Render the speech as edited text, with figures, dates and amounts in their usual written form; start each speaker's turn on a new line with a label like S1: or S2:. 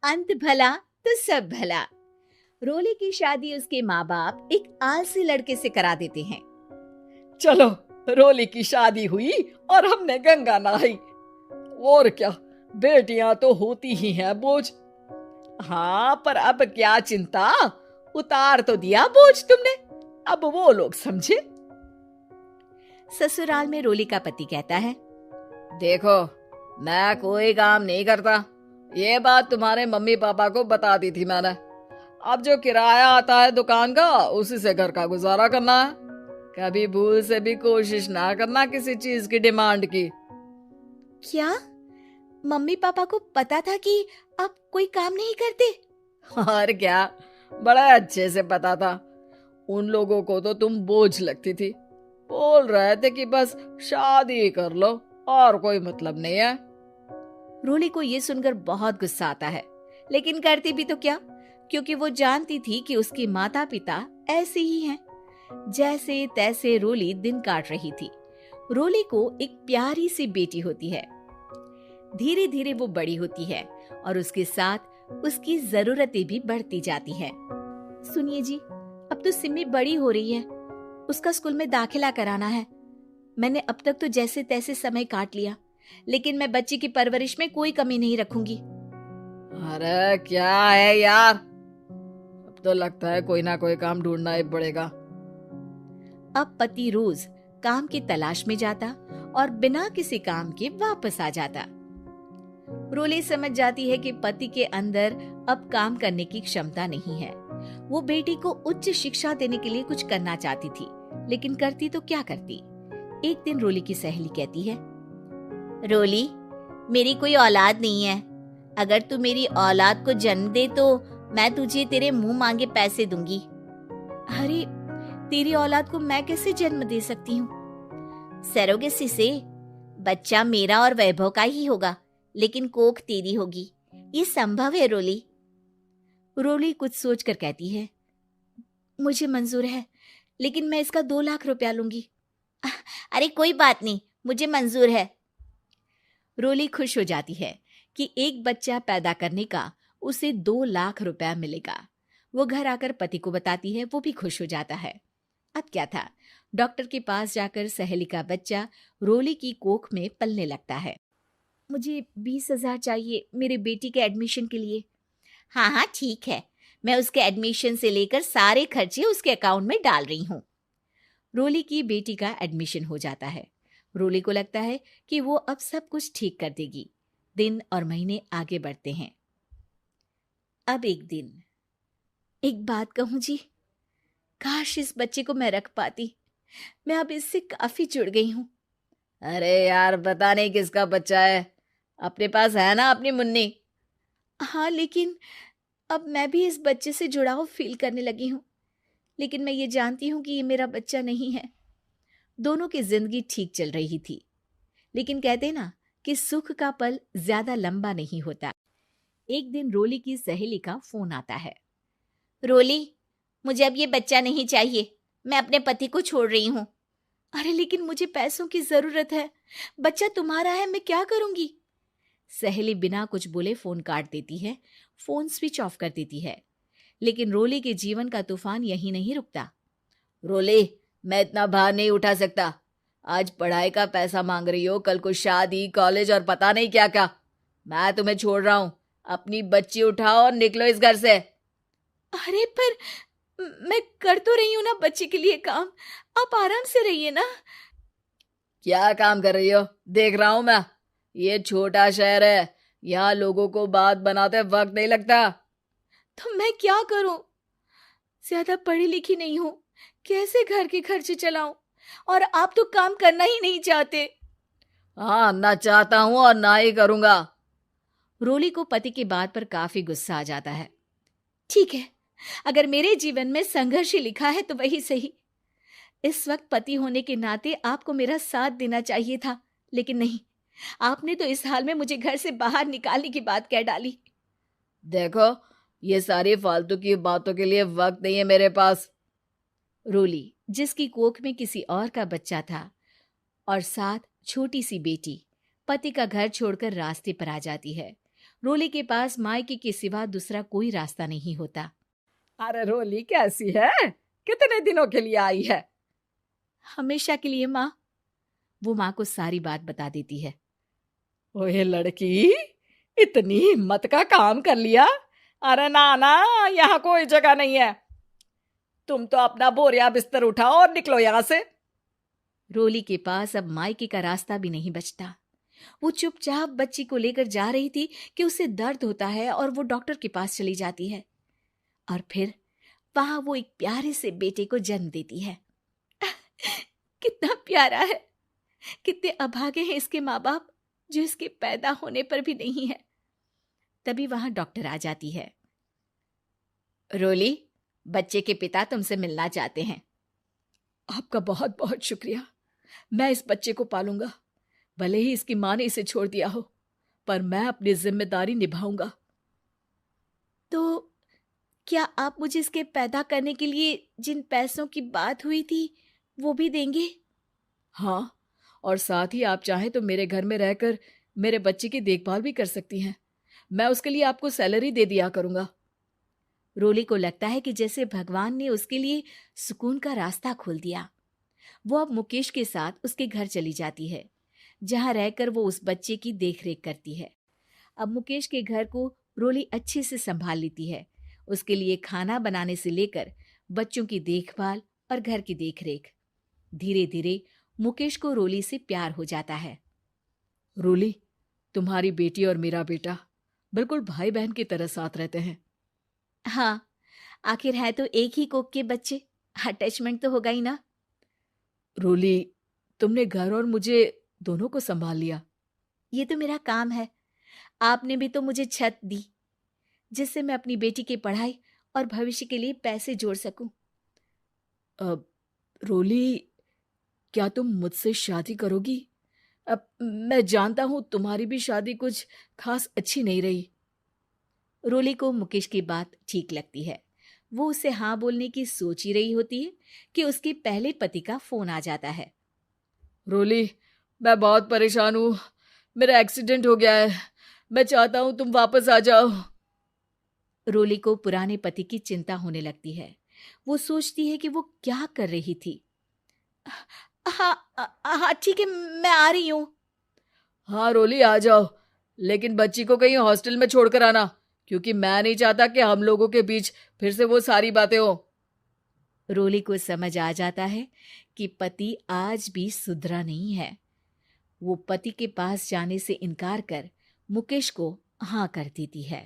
S1: अंत भला तो सब भला। रोली की शादी उसके माँ बाप एक आलसी लड़के से करा देते हैं।
S2: चलो, रोली की शादी हुई और हमने गंगा नहाई। और क्या, बेटियां तो होती ही हैं बोझ। हाँ, पर अब क्या चिंता, उतार तो दिया बोझ तुमने, अब वो लोग समझे।
S1: ससुराल में रोली का पति कहता है,
S2: देखो, मैं कोई काम नहीं करता, ये बात तुम्हारे मम्मी पापा को बता दी थी मैंने। अब जो किराया आता है दुकान का, उसी से घर का गुजारा करना है। कभी भूल से भी कोशिश ना करना किसी चीज की डिमांड की।
S1: क्या मम्मी पापा को पता था कि आप कोई काम नहीं करते?
S2: और क्या, बड़ा अच्छे से पता था। उन लोगों को तो तुम बोझ लगती थी, बोल रहे थे कि बस शादी कर लो और कोई मतलब नहीं है।
S1: रोली को ये सुनकर बहुत गुस्सा आता है, लेकिन करती भी तो क्या, क्योंकि वो जानती थी कि उसके माता पिता ऐसे ही हैं। जैसे तैसे रोली दिन काट रही थी। रोली को एक प्यारी सी बेटी होती है। धीरे धीरे वो बड़ी होती है और उसके साथ उसकी जरूरतें भी बढ़ती जाती हैं। सुनिए जी, अब तो सिमी बड़ी हो रही है, उसका स्कूल में दाखिला कराना है। मैंने अब तक तो जैसे तैसे समय काट लिया, लेकिन मैं बच्ची की परवरिश में कोई कमी नहीं रखूंगी।
S2: अरे क्या है यार, अब तो लगता है कोई ना कोई काम ढूंढना ही पड़ेगा।
S1: अब पति रोज काम की तलाश में जाता और बिना किसी काम के वापस आ जाता। रोली समझ जाती है कि पति के अंदर अब काम करने की क्षमता नहीं है। वो बेटी को उच्च शिक्षा देने के लिए कुछ करना चाहती थी, लेकिन करती तो क्या करती। एक दिन रोली की सहेली कहती है, रोली, मेरी कोई औलाद नहीं है। अगर तू मेरी औलाद को जन्म दे तो मैं तुझे तेरे मुंह मांगे पैसे दूंगी। अरे, तेरी औलाद को मैं कैसे जन्म दे सकती हूँ? सरोगेसी से। बच्चा मेरा और वैभव का ही होगा, लेकिन कोख तेरी होगी। ये संभव है रोली। रोली कुछ सोचकर कहती है, मुझे मंजूर है, लेकिन मैं इसका 2 लाख रुपया लूंगी। अरे कोई बात नहीं, मुझे मंजूर है। रोली खुश हो जाती है कि एक बच्चा पैदा करने का उसे 2 लाख रुपया मिलेगा। वो घर आकर पति को बताती है, वो भी खुश हो जाता है। अब क्या था, डॉक्टर के पास जाकर सहेली का बच्चा रोली की कोख में पलने लगता है। मुझे 20,000 चाहिए मेरी बेटी के एडमिशन के लिए। हाँ हाँ ठीक है, मैं उसके एडमिशन से लेकर सारे खर्चे उसके अकाउंट में डाल रही हूँ। रोली की बेटी का एडमिशन हो जाता है। रोली को लगता है कि वो अब सब कुछ ठीक कर देगी। दिन और महीने आगे बढ़ते हैं। अब एक दिन, एक बात कहूँ जी, काश इस बच्चे को मैं रख पाती। मैं अब इससे काफी जुड़ गई हूँ।
S2: अरे यार, पता नहीं किसका बच्चा है, अपने पास है ना अपनी मुन्नी।
S1: हाँ, लेकिन अब मैं भी इस बच्चे से जुड़ाव फील करने लगी हूँ, लेकिन मैं ये जानती हूँ कि ये मेरा बच्चा नहीं है। दोनों की जिंदगी ठीक चल रही थी, लेकिन कहते ना कि सुख का पल ज्यादा लंबा नहीं होता। एक दिन रोली की सहेली का फोन आता है। रोली, मुझे अब ये बच्चा नहीं चाहिए, मैं अपने पति को छोड़ रही हूँ। अरे लेकिन मुझे पैसों की जरूरत है, बच्चा तुम्हारा है, मैं क्या करूंगी? सहेली बिना कुछ बोले फोन काट देती है, फोन स्विच ऑफ कर देती है। लेकिन रोली के जीवन का तूफान यहीं नहीं रुकता।
S2: रोली, मैं इतना भार नहीं उठा सकता। आज पढ़ाई का पैसा मांग रही हो, कल को शादी, कॉलेज और पता नहीं क्या क्या। मैं तुम्हें छोड़ रहा हूँ, अपनी बच्ची उठाओ और निकलो इस घर से।
S1: अरे पर मैं कर तो रही हूं ना बच्चे के लिए काम, आप आराम से रहिए ना।
S2: क्या काम कर रही हो, देख रहा हूं मैं। ये छोटा शहर है, यहाँ लोगों को बात बनाते वक्त नहीं लगता।
S1: तो मैं क्या करूं? ज्यादा पढ़ी लिखी नहीं हूं, कैसे घर के खर्चे चलाऊं? और आप तो काम करना ही नहीं चाहते।
S2: हाँ, ना चाहता हूं और ना ही करूंगा।
S1: रोली को पति की बात पर काफी गुस्सा आ जाता है। ठीक है, अगर मेरे जीवन में संघर्ष ही लिखा है तो वही सही। इस वक्त पति होने के नाते आपको मेरा साथ देना चाहिए था, लेकिन नहीं, आपने तो इस हाल में मुझे घर से बाहर निकालने की बात कह डाली।
S2: देखो, ये सारी फालतू की बातों के लिए वक्त नहीं है मेरे पास।
S1: रोली, जिसकी कोख में किसी और का बच्चा था और साथ छोटी सी बेटी, पति का घर छोड़कर रास्ते पर आ जाती है। रोली के पास मायके के सिवा दूसरा कोई रास्ता नहीं होता।
S2: अरे रोली कैसी है? कितने दिनों के लिए आई है?
S1: हमेशा के लिए माँ। वो माँ को सारी बात बता देती है।
S2: ओए लड़की, इतनी हिम्मत का काम कर लिया। अरे ना ना, यहाँ कोई जगह नहीं है। तुम तो अपना बोरिया बिस्तर उठाओ और निकलो यहाँ से।
S1: रोली के पास अब मायके का रास्ता भी नहीं बचता। वो चुपचाप बच्ची को लेकर जा रही थी कि उसे दर्द होता है और वो डॉक्टर के पास चली जाती है और फिर वहां वो एक प्यारे से बेटे को जन्म देती है। कितना प्यारा है, कितने अभागे हैं इसके माँ बाप जो इसके पैदा होने पर भी नहीं है। तभी वहां डॉक्टर आ जाती है। रोली, बच्चे के पिता तुमसे मिलना चाहते हैं।
S2: आपका बहुत बहुत शुक्रिया। मैं इस बच्चे को पालूंगा, भले ही इसकी माँ ने इसे छोड़ दिया हो, पर मैं अपनी जिम्मेदारी निभाऊंगा।
S1: तो क्या आप मुझे इसके पैदा करने के लिए जिन पैसों की बात हुई थी वो भी देंगे?
S2: हाँ, और साथ ही आप चाहें तो मेरे घर में रहकर मेरे बच्चे की देखभाल भी कर सकती हैं। मैं उसके लिए आपको सैलरी दे दिया करूंगा।
S1: रोली को लगता है कि जैसे भगवान ने उसके लिए सुकून का रास्ता खोल दिया। वो अब मुकेश के साथ उसके घर चली जाती है, जहां रहकर वो उस बच्चे की देखरेख करती है। अब मुकेश के घर को रोली अच्छे से संभाल लेती है। उसके लिए खाना बनाने से लेकर बच्चों की देखभाल और घर की देखरेख। धीरे धीरे मुकेश को रोली से प्यार हो जाता है।
S2: रोली, तुम्हारी बेटी और मेरा बेटा बिल्कुल भाई बहन की तरह साथ रहते हैं।
S1: हाँ, आखिर है तो एक ही कोख के बच्चे, अटैचमेंट तो होगा ही ना।
S2: रोली, तुमने घर और मुझे दोनों को संभाल लिया।
S1: ये तो मेरा काम है। आपने भी तो मुझे छत दी जिससे मैं अपनी बेटी की पढ़ाई और भविष्य के लिए पैसे जोड़ सकूं।
S2: अब रोली, क्या तुम मुझसे शादी करोगी? अब मैं जानता हूं तुम्हारी भी शादी कुछ खास अच्छी नहीं रही।
S1: रोली को मुकेश की बात ठीक लगती है। वो उसे हाँ बोलने की सोच ही रही होती है कि उसके पहले पति का फोन आ जाता है।
S2: रोली, मैं बहुत परेशान हूँ। मेरा एक्सीडेंट हो गया है। मैं चाहता हूँ तुम वापस आ जाओ।
S1: रोली को पुराने पति की चिंता होने लगती है। वो सोचती है कि वो क्या कर रही थी। हाँ हाँ ठीक है, मैं आ रही हूँ।
S2: हाँ रोली, आ जाओ, लेकिन बच्ची को कहीं हॉस्टल में छोड़कर आना, क्योंकि मैं नहीं चाहता कि हम लोगों के बीच फिर से वो सारी बातें हो।
S1: रोली को समझ आ जाता है कि पति आज भी सुधरा नहीं है। वो पति के पास जाने से इनकार कर मुकेश को हाँ कर देती है।